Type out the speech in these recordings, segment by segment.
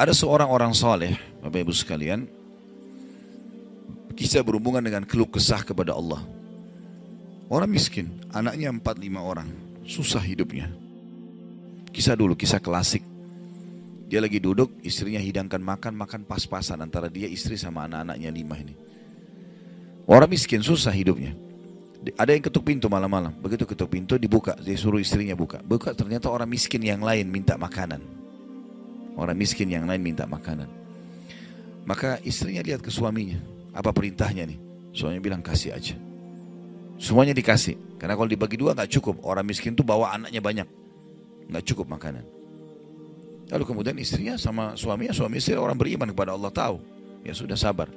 Ada seorang orang soleh, Bapak Ibu sekalian, kisah berhubungan dengan keluh kesah kepada Allah. Orang miskin, anaknya 4-5 orang, susah hidupnya. Kisah dulu, kisah klasik. Dia lagi duduk, istrinya hidangkan makan, makan pas-pasan antara dia, istri sama anak-anaknya 5 ini. Orang miskin, susah hidupnya. Ada yang ketuk pintu malam-malam, begitu ketuk pintu dibuka, dia suruh istrinya buka. Buka, ternyata orang miskin yang lain minta makanan. Orang miskin yang lain minta makanan. Maka istrinya lihat ke suaminya, apa perintahnya nih? Suaminya bilang kasih aja. Semuanya dikasih, karena kalau dibagi dua gak cukup. Orang miskin tuh bawa anaknya banyak, gak cukup makanan. Lalu kemudian istrinya sama suaminya, suami istri orang beriman kepada Allah, tahu. Ya sudah, sabar.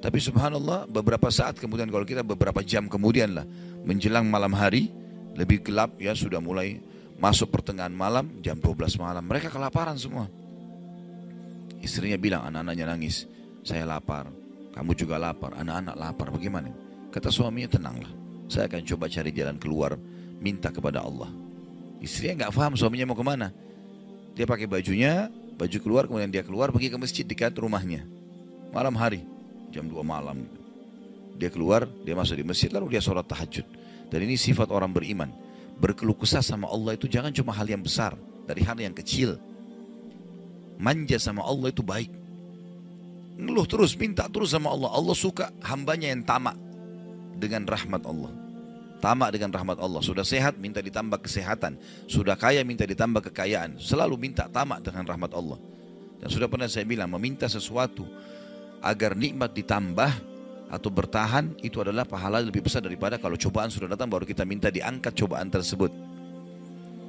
Tapi subhanallah, beberapa saat kemudian, kalau kita beberapa jam kemudian lah, menjelang malam hari, lebih gelap ya, sudah mulai masuk pertengahan malam, jam 12 malam, mereka kelaparan semua. Istrinya bilang, anak-anaknya nangis, saya lapar, kamu juga lapar, anak-anak lapar, bagaimana? Kata suaminya, tenanglah, saya akan coba cari jalan keluar, minta kepada Allah. Istrinya gak paham suaminya mau kemana. Dia pakai bajunya, baju keluar, kemudian dia keluar pergi ke masjid dekat rumahnya. Malam hari, jam 2 malam. Dia keluar, dia masuk di masjid, lalu dia sholat tahajud. Dan ini sifat orang beriman. Berkeluh kesah sama Allah itu jangan cuma hal yang besar, dari hal yang kecil. Manja sama Allah itu baik. Ngeluh terus, minta terus sama Allah. Allah suka hambanya yang tamak dengan rahmat Allah. Tamak dengan rahmat Allah. Sudah sehat, minta ditambah kesehatan. Sudah kaya, minta ditambah kekayaan. Selalu minta tamak dengan rahmat Allah. Dan sudah pernah saya bilang, meminta sesuatu agar nikmat ditambah atau bertahan, itu adalah pahala lebih besar daripada kalau cobaan sudah datang baru kita minta diangkat cobaan tersebut.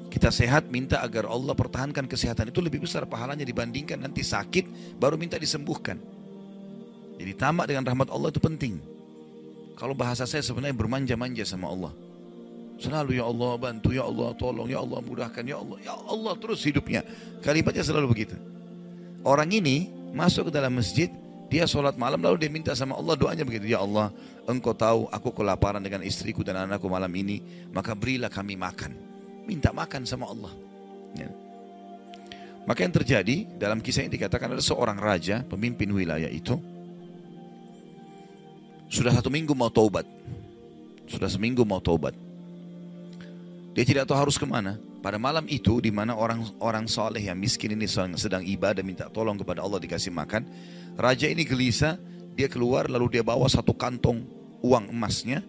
Kita sehat, minta agar Allah pertahankan kesehatan, itu lebih besar pahalanya dibandingkan nanti sakit baru minta disembuhkan. Jadi tamak dengan rahmat Allah itu penting. Kalau bahasa saya sebenarnya bermanja-manja sama Allah. Selalu ya Allah bantu, ya Allah tolong, ya Allah mudahkan, ya Allah terus hidupnya. Kalimatnya selalu begitu. Orang ini masuk ke dalam masjid, dia sholat malam lalu dia minta sama Allah, doanya begitu. Ya Allah, engkau tahu aku kelaparan dengan istriku dan anakku malam ini, maka berilah kami makan. Minta makan sama Allah. Ya. Maka yang terjadi dalam kisah ini dikatakan ada seorang raja, pemimpin wilayah itu, sudah 1 minggu mau taubat. Sudah seminggu mau taubat. Dia tidak tahu harus kemana. Pada malam itu, di mana orang soleh yang miskin ini sedang ibadah, minta tolong kepada Allah dikasih makan. Raja ini gelisah, dia keluar lalu dia bawa 1 kantong uang emasnya.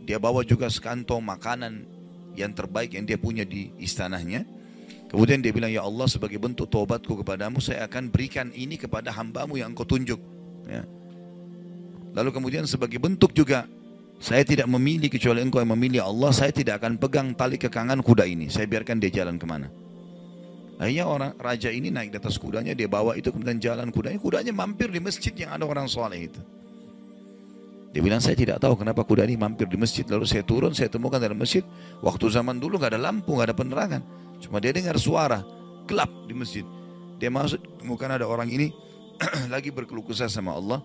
Dia bawa juga sekantong makanan yang terbaik yang dia punya di istananya. Kemudian dia bilang, ya Allah, sebagai bentuk taubatku kepadamu, saya akan berikan ini kepada hambamu yang engkau tunjuk. Ya. Lalu kemudian sebagai bentuk juga, saya tidak memilih kecuali engkau yang memilih Allah, saya tidak akan pegang tali kekangan kuda ini, saya biarkan dia jalan kemana. Akhirnya orang raja ini naik di atas kudanya, dia bawa itu kemudian jalan kudanya mampir di masjid yang ada orang soleh itu. Dia bilang, saya tidak tahu kenapa kuda ini mampir di masjid, lalu saya turun, saya temukan dalam masjid, waktu zaman dulu gak ada lampu, gak ada penerangan, cuma dia dengar suara, gelap di masjid. Dia masuk, temukan ada orang ini lagi berkeluh kesah sama Allah.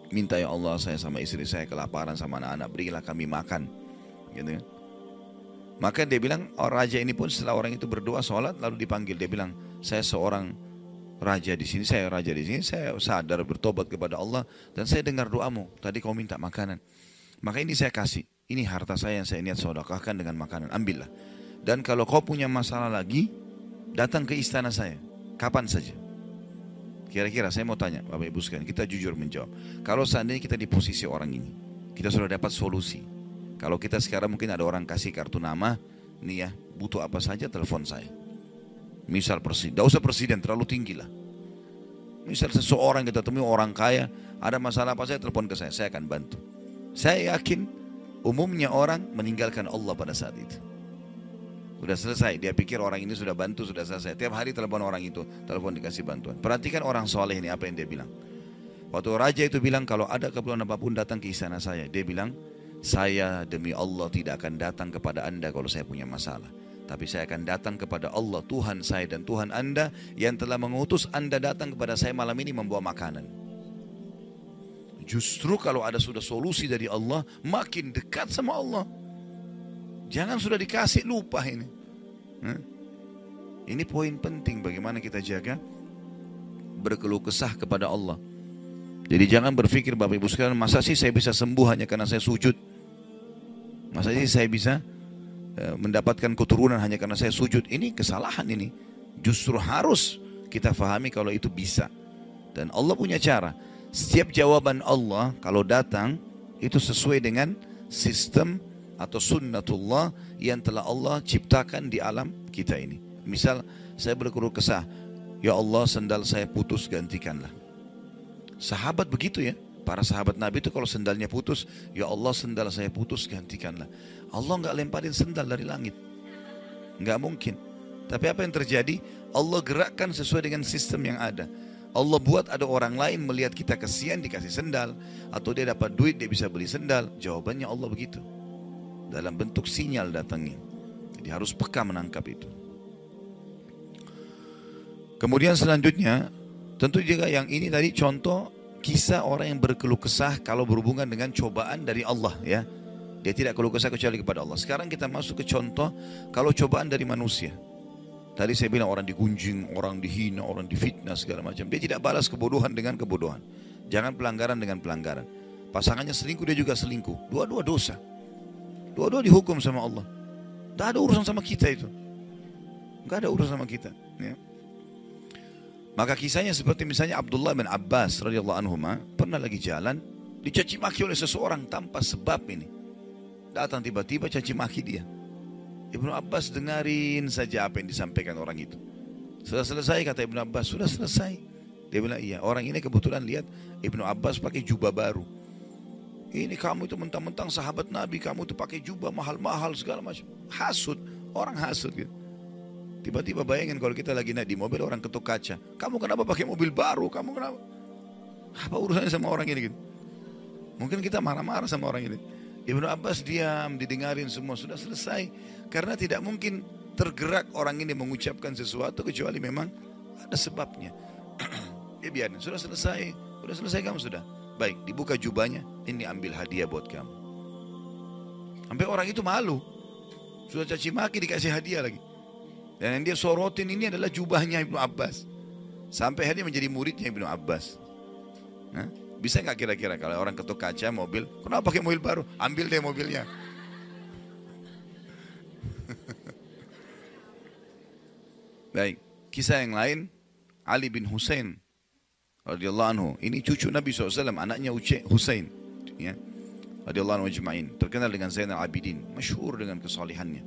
Minta, ya Allah, saya sama istri saya kelaparan sama anak-anak, berilah kami makan, gitu kan. Maka dia bilang, raja ini pun setelah orang itu berdoa sholat lalu dipanggil, dia bilang, saya seorang raja di sini, saya raja di sini, saya sadar bertobat kepada Allah dan saya dengar doamu, tadi kau minta makanan, maka ini saya kasih, ini harta saya yang saya niat sedekahkan dengan makanan, ambillah. Dan kalau kau punya masalah lagi, datang ke istana saya, kapan saja. Kira-kira saya mau tanya Bapak Ibu sekalian, kita jujur menjawab. Kalau seandainya kita di posisi orang ini, kita sudah dapat solusi. Kalau kita sekarang mungkin ada orang kasih kartu nama, nih ya, butuh apa saja telepon saya. Misal presiden, tidak usah presiden, terlalu tinggi lah. Misal seseorang kita temui orang kaya, ada masalah apa saya telepon ke saya akan bantu. Saya yakin umumnya orang meninggalkan Allah pada saat itu. Sudah selesai, dia pikir orang ini sudah bantu, sudah selesai. Tiap hari telepon orang itu, telepon dikasih bantuan. Perhatikan orang soleh ini apa yang dia bilang. Waktu raja itu bilang, kalau ada keperluan apapun datang ke istana saya. Dia bilang, saya demi Allah tidak akan datang kepada anda kalau saya punya masalah. Tapi saya akan datang kepada Allah, Tuhan saya dan Tuhan anda, yang telah mengutus anda datang kepada saya malam ini membawa makanan. Justru kalau ada sudah solusi dari Allah, makin dekat sama Allah. Jangan sudah dikasih lupa ini. Ini poin penting bagaimana kita jaga berkeluh kesah kepada Allah. Jadi jangan berpikir Bapak Ibu sekalian, masa sih saya bisa sembuh hanya karena saya sujud? Masa sih saya bisa mendapatkan keturunan hanya karena saya sujud? Ini kesalahan ini. Justru harus kita fahami kalau itu bisa. Dan Allah punya cara. Setiap jawaban Allah kalau datang itu sesuai dengan sistem atau sunnatullah yang telah Allah ciptakan di alam kita ini. Misal saya berkeluh kesah, ya Allah sendal saya putus, gantikanlah. Sahabat begitu ya. Para sahabat Nabi itu kalau sendalnya putus, ya Allah sendal saya putus, gantikanlah. Allah nggak lemparin sendal dari langit. Nggak mungkin. Tapi apa yang terjadi? Allah gerakkan sesuai dengan sistem yang ada. Allah buat ada orang lain melihat kita kesian dikasih sendal. Atau dia dapat duit dia bisa beli sendal. Jawabannya Allah begitu. Dalam bentuk sinyal datangnya. Jadi harus peka menangkap itu. Kemudian selanjutnya, tentu juga yang ini tadi contoh kisah orang yang berkeluh kesah kalau berhubungan dengan cobaan dari Allah ya. Dia tidak keluh kesah kecuali kepada Allah. Sekarang kita masuk ke contoh kalau cobaan dari manusia. Tadi saya bilang orang digunjing, orang dihina, orang difitnah segala macam. Dia tidak balas kebodohan dengan kebodohan. Jangan pelanggaran dengan pelanggaran. Pasangannya selingkuh, dia juga selingkuh. Dua-dua dosa. Dua-dua dihukum sama Allah. Tidak ada urusan sama kita itu. Tidak ada urusan sama kita. Ya. Maka kisahnya seperti misalnya Abdullah bin Abbas radhiyallahu anhuma pernah lagi jalan dicaci maki oleh seseorang tanpa sebab ini. Datang tiba-tiba caci maki dia. Ibnu Abbas dengarin saja apa yang disampaikan orang itu. Sudah selesai kata Ibnu Abbas, sudah selesai. Dia bilang iya, orang ini kebetulan lihat Ibnu Abbas pakai jubah baru. Ini kamu itu mentang-mentang sahabat Nabi, kamu itu pakai jubah mahal-mahal segala macam. Hasud, orang hasud gitu. Tiba-tiba bayangin kalau kita lagi naik di mobil orang ketuk kaca. Kamu kenapa pakai mobil baru? Kamu kenapa? Apa urusannya sama orang ini gitu? Mungkin kita marah-marah sama orang ini. Ibnu Abbas diam, didengarin semua, sudah selesai. Karena tidak mungkin tergerak orang ini mengucapkan sesuatu kecuali memang ada sebabnya. Dia biarin, sudah selesai kamu sudah. Baik, dibuka jubahnya, ini ambil hadiah buat kamu. Sampai orang itu malu. Sudah caci maki dikasih hadiah lagi. Dan yang dia sorotin ini adalah jubahnya Ibnu Abbas. Sampai akhirnya menjadi muridnya Ibnu Abbas. Nah, bisa nggak kira-kira kalau orang ketuk kaca mobil, kenapa pakai mobil baru? Ambil deh mobilnya. Baik, kisah yang lain, Ali bin Husain radhiyallahu anhu. Ini cucu Nabi SAW, anaknya Husain. Ya, radhiyallahu anhu ajma'in. Terkenal dengan Zainal Abidin, masyhur dengan kesalihannya.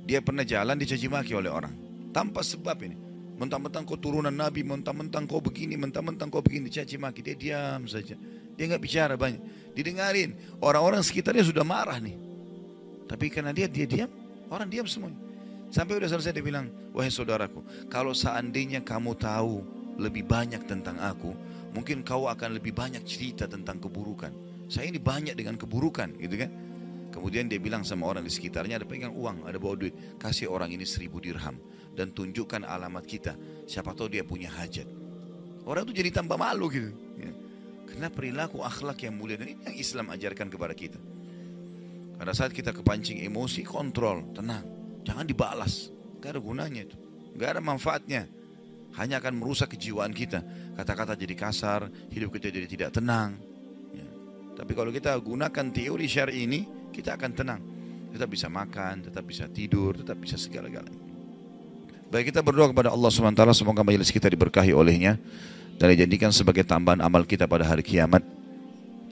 Dia pernah jalan dicaci maki oleh orang tanpa sebab ini. Mentang-mentang kau turunan Nabi, mentang-mentang kau begini, mentang-mentang kau begini, caci maki. Dia diam saja. Dia nggak bicara banyak. Didengarin. Orang-orang sekitarnya sudah marah nih. Tapi karena dia diam, orang diam semuanya. Sampai udah selesai dia bilang, wahai saudaraku, kalau seandainya kamu tahu lebih banyak tentang aku, mungkin kau akan lebih banyak cerita tentang keburukan. Saya ini banyak dengan keburukan, gitu kan? Kemudian dia bilang sama orang di sekitarnya, ada pegang uang, ada bawa duit, kasih orang ini 1000 dirham dan tunjukkan alamat kita. Siapa tahu dia punya hajat. Orang itu jadi tambah malu gitu. Ya. Karena perilaku akhlak yang mulia dan ini yang Islam ajarkan kepada kita. Pada saat kita kepancing emosi, kontrol, tenang, jangan dibalas. Gak ada gunanya itu, gak ada manfaatnya. Hanya akan merusak kejiwaan kita. Kata-kata jadi kasar, hidup kita jadi tidak tenang. Ya. Tapi kalau kita gunakan teori syar'i ini, kita akan tenang. Tetap bisa makan, tetap bisa tidur, tetap bisa segala-galanya. Baik, kita berdoa kepada Allah SWT, semoga majelis kita diberkahi olehnya dan dijadikan sebagai tambahan amal kita pada hari kiamat.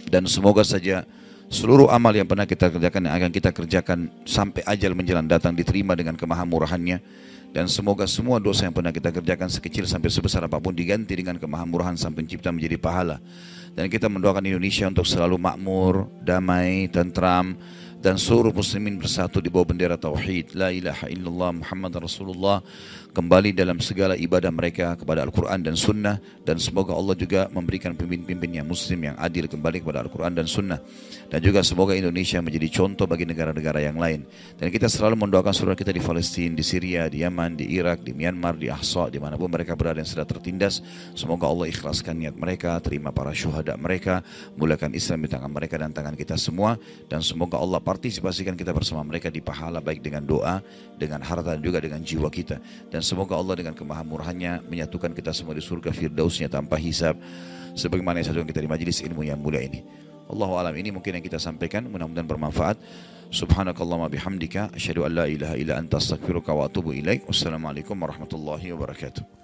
Dan semoga saja seluruh amal yang pernah kita kerjakan, yang akan kita kerjakan sampai ajal menjelang datang diterima dengan kemahamurahannya. Dan semoga semua dosa yang pernah kita kerjakan sekecil sampai sebesar apapun diganti dengan kemahamurahan Sang Pencipta menjadi pahala. Dan kita mendoakan Indonesia untuk selalu makmur, damai, tentram, dan seluruh muslimin bersatu di bawah bendera tauhid la ilaha illallah Muhammad Rasulullah, kembali dalam segala ibadah mereka kepada Al-Quran dan Sunnah. Dan semoga Allah juga memberikan pemimpin-pemimpin yang muslim yang adil kembali kepada Al-Quran dan Sunnah. Dan juga semoga Indonesia menjadi contoh bagi negara-negara yang lain. Dan kita selalu mendoakan saudara kita di Palestina, di Syria, di Yaman, di Irak, di Myanmar, di Ahsa, dimanapun mereka berada yang sudah tertindas. Semoga Allah ikhlaskan niat mereka, terima para syuhada mereka, mulakan Islam di tangan mereka dan tangan kita semua. Dan semoga Allah partisipasikan kita bersama mereka di pahala baik dengan doa, dengan harta dan juga dengan jiwa kita. Dan semoga Allah dengan kemahamurahannya menyatukan kita semua di surga firdausnya tanpa hisab, sebagaimana yang satukan kita di majelis ilmu yang mulia ini. Allahu alam, ini mungkin yang kita sampaikan, mudah-mudahan bermanfaat. Subhanakallahumma bihamdika asyhadu an la ilaha illa anta astaghfiruka wa atubu ilaik. Wassalamualaikum warahmatullahi wabarakatuh.